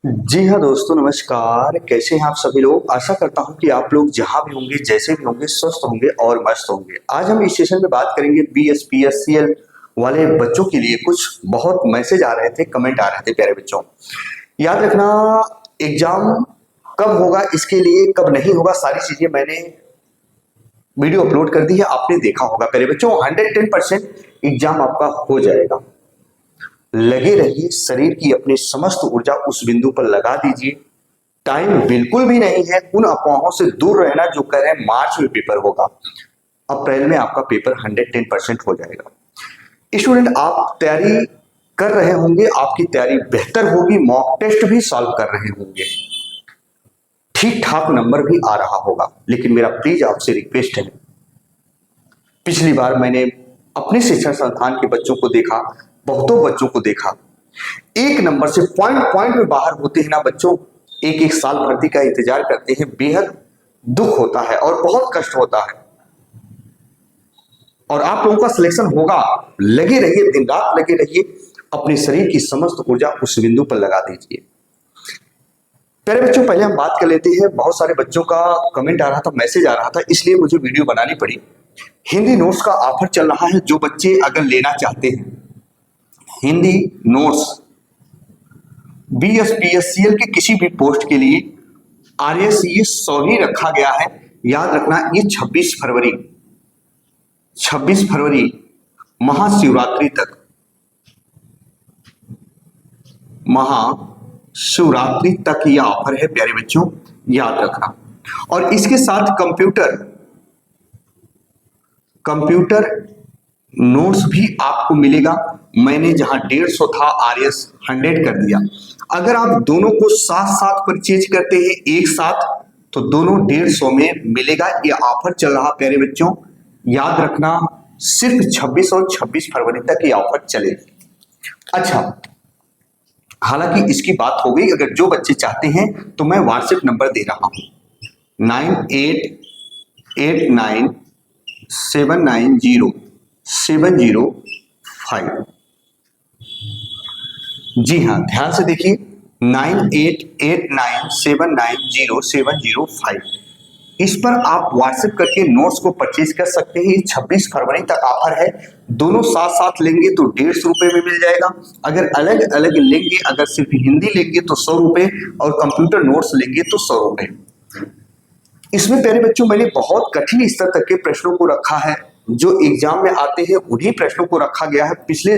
जी हाँ दोस्तों, नमस्कार। कैसे हैं आप सभी लोग। आशा करता हूं कि आप लोग जहां भी होंगे, जैसे भी होंगे, स्वस्थ होंगे और मस्त होंगे। आज हम इस सेशन में बात करेंगे BSPSCL वाले बच्चों के लिए। कुछ बहुत मैसेज आ रहे थे, कमेंट आ रहे थे प्यारे बच्चों। याद रखना, एग्जाम कब होगा, इसके लिए कब नहीं होगा, सारी चीजें मैंने वीडियो अपलोड कर दी है, आपने देखा होगा प्यारे बच्चों। 110% एग्जाम आपका हो जाएगा। लगे रहिए, शरीर की अपनी समस्त ऊर्जा उस बिंदु पर लगा दीजिए। टाइम बिल्कुल भी नहीं है। उन अफवाहों से दूर रहना जो कह रहे हैं मार्च में पेपर होगा। अप्रैल में आपका पेपर 110% हो जाएगा। स्टूडेंट, आप तैयारी कर रहे होंगे, आपकी तैयारी बेहतर होगी, मॉक टेस्ट भी सॉल्व कर रहे होंगे, ठीक ठाक नंबर भी आ रहा होगा। लेकिन मेरा प्लीज आपसे रिक्वेस्ट है, पिछली बार मैंने अपने शिक्षण संस्थान के बच्चों को देखा, बहुतों बच्चों को देखा, एक नंबर से पॉइंट पॉइंट में बाहर होते हैं ना बच्चों। एक एक साल भर्ती का इंतजार करते हैं, बेहद दुख होता है और बहुत कष्ट होता है। और आप लोगों का सिलेक्शन होगा। लगे रहिए, दिन रात लगे रहिए, अपने शरीर की समस्त ऊर्जा उस बिंदु पर लगा दीजिए। प्यारे बच्चों, पहले हम बात कर लेते हैं। बहुत सारे बच्चों का कमेंट आ रहा था, मैसेज आ रहा था, इसलिए मुझे वीडियो बनानी पड़ी। हिंदी नोट्स का ऑफर चल रहा है। जो बच्चे अगर लेना चाहते हैं हिंदी नोट्स BSPSCL के किसी भी पोस्ट के लिए, RS ये 100 ही रखा गया है। याद रखना, ये 26 फरवरी महाशिवरात्रि तक, महाशिवरात्रि तक ये ऑफर है प्यारे बच्चों, याद रखना। और इसके साथ कंप्यूटर नोट्स भी आपको मिलेगा। मैंने जहां 150 था, RS 100 कर दिया। अगर आप दोनों को साथ साथ परचेज करते हैं एक साथ, तो दोनों 150 में मिलेगा। ये ऑफर चल रहा प्यारे बच्चों, याद रखना। सिर्फ 26 और 26 फरवरी तक ये ऑफर चलेगी। अच्छा, हालांकि इसकी बात हो गई। अगर जो बच्चे चाहते हैं तो मैं व्हाट्सएप नंबर दे रहा हूं, 9889790705। जी हाँ, ध्यान से देखिए, 9889790705। इस पर आप व्हाट्सएप करके नोट्स को परचेज कर सकते हैं। ये 26 फरवरी तक ऑफर है। दोनों साथ साथ लेंगे तो 150 रुपए में मिल जाएगा। अगर अलग अलग लेंगे, अगर सिर्फ हिंदी लेंगे तो 100 रुपए, और कंप्यूटर नोट्स लेंगे तो 100 रुपए। इसमें प्यारे बच्चों, मैंने बहुत कठिन स्तर तक के प्रश्नों को रखा है। जो एग्जाम में आते हैं उन्हीं प्रश्नों को रखा गया है। पिछले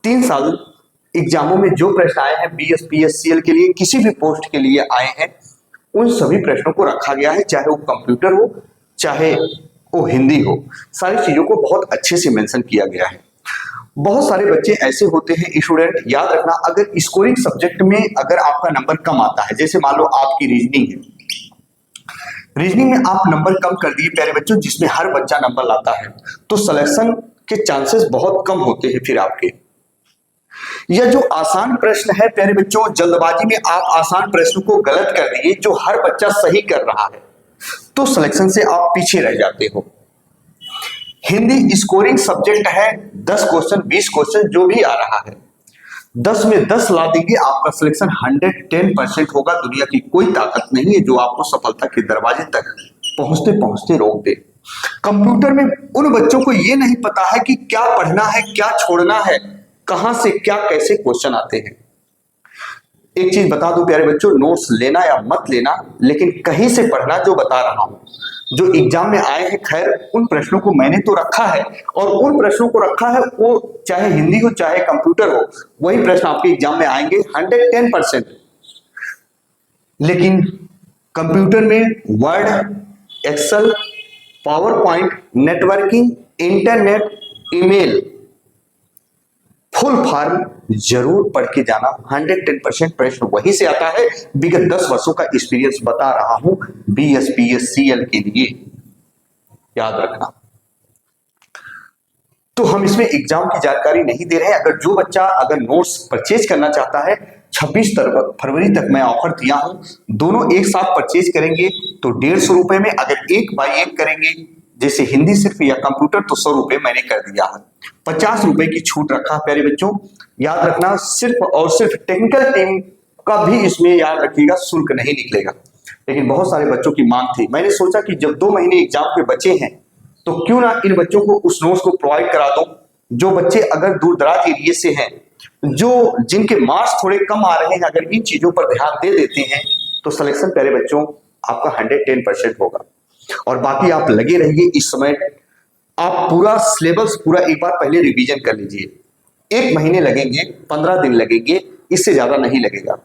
3 साल एग्जामों में जो प्रश्न आए हैं BSPSCL के लिए, किसी भी पोस्ट के लिए आए हैं, उन सभी प्रश्नों को रखा गया है। चाहे वो कंप्यूटर हो, चाहे वो हिंदी हो, सारी चीजों को बहुत अच्छे से मेंशन किया गया है। बहुत सारे बच्चे ऐसे होते हैं स्टूडेंट, याद रखना, अगर स्कोरिंग सब्जेक्ट में अगर आपका नंबर कम आता है, जैसे मान लो आपकी रीजनिंग है, रीजनिंग में आप नंबर कम कर दिए प्यारे बच्चों, जिसमें हर बच्चा नंबर लाता है, तो सिलेक्शन के चांसेस बहुत कम होते हैं फिर आपके। यह जो आसान प्रश्न है प्यारे बच्चों, जल्दबाजी में आप आसान प्रश्न को गलत कर दिए, जो हर बच्चा सही कर रहा है, तो सिलेक्शन से आप पीछे रह जाते हो। हिंदी स्कोरिंग सब्जेक्ट है, 10 क्वेश्चन 20 क्वेश्चन जो भी आ रहा है, 10 में 10 ला देंगे, आपका सिलेक्शन 110% होगा। दुनिया की कोई ताकत नहीं है जो आपको सफलता के दरवाजे तक पहुंचते पहुंचते रोक दे। कंप्यूटर में उन बच्चों को यह नहीं पता है कि क्या पढ़ना है, क्या छोड़ना है, कहां से क्या कैसे क्वेश्चन आते हैं। एक चीज बता दूं प्यारे बच्चों, नोट्स लेना या मत लेना, लेकिन कहीं से पढ़ना। जो बता रहा हूं, जो एग्जाम में आए हैं, खैर उन प्रश्नों को मैंने तो रखा है, और उन प्रश्नों को रखा है, वो चाहे हिंदी हो चाहे कंप्यूटर हो, वही प्रश्न आपके एग्जाम में आएंगे 110%। लेकिन कंप्यूटर में Word, Excel, PowerPoint, networking, internet, email, full form जरूर पढ़ के जाना। 110% प्रश्न वहीं से आता है। विगत 10 वर्षों का एक्सपीरियंस बता रहा हूं BSPSCL के लिए, याद रखना। तो हम इसमें एग्जाम की जानकारी नहीं दे रहे हैं। अगर जो बच्चा अगर नोट्स परचेज करना चाहता है, 26 फरवरी तक मैं ऑफर दिया हूं। दोनों एक साथ परचेज करेंगे तो 150 रुपए में, अगर एक बाय एक करेंगे जैसे हिंदी सिर्फ या कंप्यूटर, तो 100 रुपए मैंने कर दिया है। 50 रुपए की छूट रखा प्यारे बच्चों, याद रखना। सिर्फ और सिर्फ टेक्निकल टीम कभी इसमें याद रखिएगा शुल्क नहीं निकलेगा। लेकिन बहुत सारे बच्चों की मांग थी, मैंने सोचा कि जब 2 महीने एग्जाम के बचे हैं तो क्यों ना इन बच्चों को उस नोट्स को प्रोवाइड करा दो जो बच्चे अगर दूर दराज एरिया से हैं, जो जिनके मार्क्स थोड़े कम आ रहे हैं, अगर इन चीजों पर ध्यान दे देते हैं तो सिलेक्शन प्यारे बच्चों आपका 110% होगा। और बाकी आप लगे रहिए, इस समय आप पूरा सिलेबस पूरा एक बार पहले रिवीजन कर लीजिए। 1 महीने लगेंगे, 15 दिन लगेंगे, इससे ज्यादा नहीं लगेगा,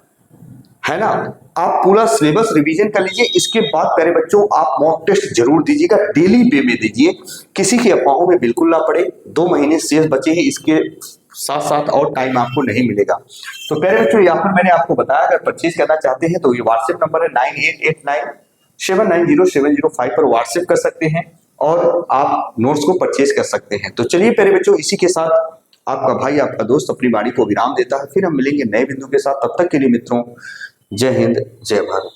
है ना। आप पूरा सिलेबस रिवीजन कर लीजिए, इसके बाद प्यारे बच्चों आप मॉक टेस्ट जरूर दीजिएगा, डेली वे में दीजिए, किसी की अफवाहों में बिल्कुल ना पड़े। 2 महीने शेष बचे हैं, इसके साथ साथ और टाइम आपको नहीं मिलेगा। तो प्यारे बच्चों यहाँ पर मैंने आपको बताया, अगर परचेज करना चाहते हैं तो ये व्हाट्सएप नंबर है 9889790705 पर व्हाट्सएप कर सकते हैं और आप नोट्स को परचेज कर सकते हैं। तो चलिए प्यारे बच्चों, इसी के साथ आपका भाई आपका दोस्त अपनी वाणी को विराम देता है। फिर हम मिलेंगे नए बिंदु के साथ, तब तक के लिए मित्रों जय हिंद जय भारत।